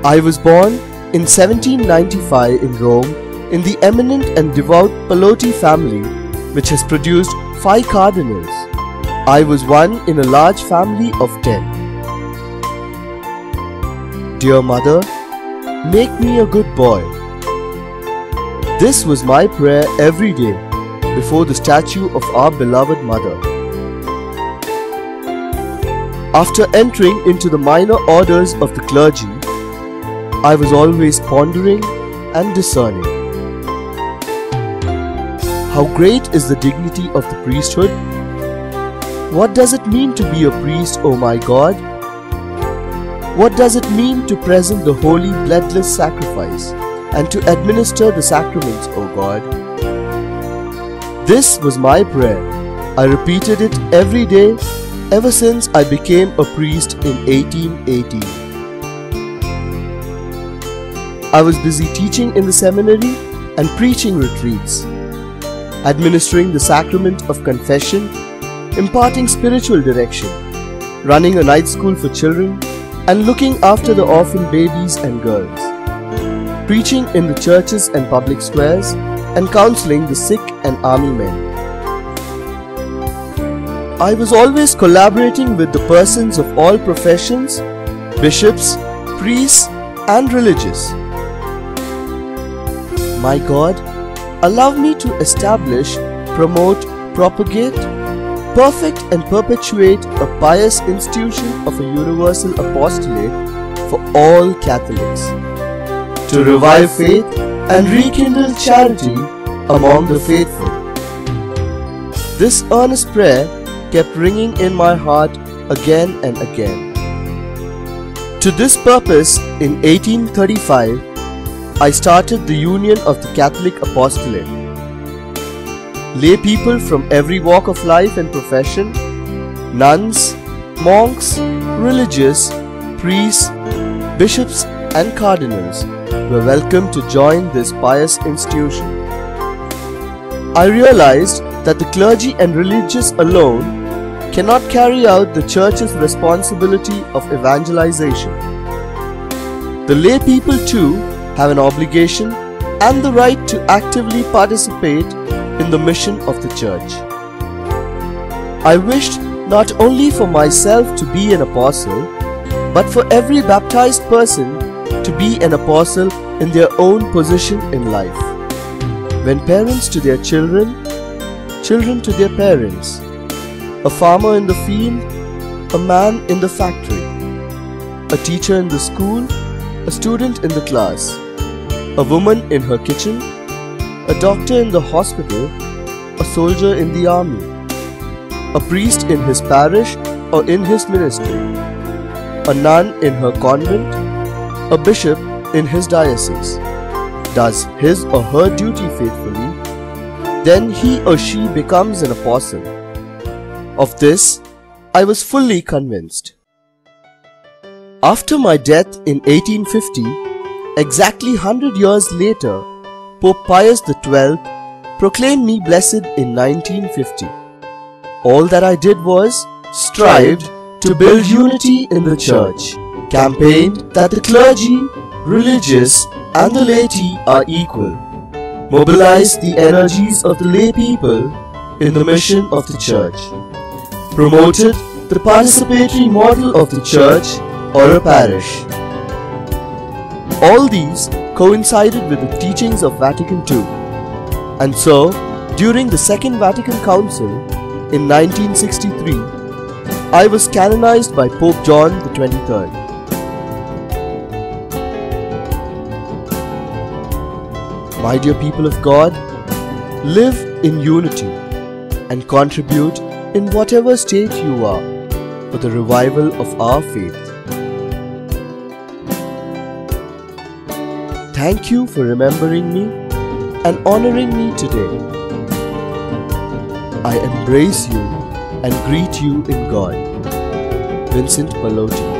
I was born in 1795 in Rome in the eminent and devout Pallotti family, which has produced 5 cardinals. I was one in a large family of 10. Dear Mother, make me a good boy. This was my prayer every day before the statue of our beloved Mother. After entering into the minor orders of the clergy, I was always pondering and discerning. How great is the dignity of the priesthood? What does it mean to be a priest, O my God? What does it mean to present the holy bloodless sacrifice and to administer the sacraments, O God? This was my prayer. I repeated it every day ever since I became a priest in 1818. I was busy teaching in the seminary and preaching retreats, administering the sacrament of confession, imparting spiritual direction, running a night school for children, and looking after the orphan babies and girls, preaching in the churches and public squares, and counseling the sick and army men. I was always collaborating with the persons of all professions, bishops, priests, and religious. My God, allow me to establish, promote, propagate, perfect and perpetuate a pious institution of a universal apostolate for all Catholics, to revive faith and rekindle charity among the faithful. This earnest prayer kept ringing in my heart again and again. To this purpose, in 1835, I started the Union of the Catholic Apostolate. Lay people from every walk of life and profession, nuns, monks, religious, priests, bishops, and cardinals were welcome to join this pious institution. I realized that the clergy and religious alone cannot carry out the Church's responsibility of evangelization. The lay people too have an obligation and the right to actively participate in the mission of the Church. I wished not only for myself to be an apostle, but for every baptized person to be an apostle in their own position in life. When parents to their children, children to their parents, a farmer in the field, a man in the factory, a teacher in the school, a student in the class, a woman in her kitchen, a doctor in the hospital, a soldier in the army, a priest in his parish or in his ministry, a nun in her convent, a bishop in his diocese, does his or her duty faithfully, then he or she becomes an apostle. Of this, I was fully convinced. After my death in 1850, exactly 100 years later, Pope Pius XII proclaimed me blessed in 1950. All that I did was strived to build unity in the Church, campaigned that the clergy, religious, and the laity are equal, mobilized the energies of the lay people in the mission of the Church, promoted the participatory model of the Church or a parish. All these coincided with the teachings of Vatican II, and so during the Second Vatican Council in 1963, I was canonized by Pope John XXIII. My dear people of God, live in unity and contribute in whatever state you are for the revival of our faith. Thank you for remembering me and honoring me today. I embrace you and greet you in God. Vincent Pallotti.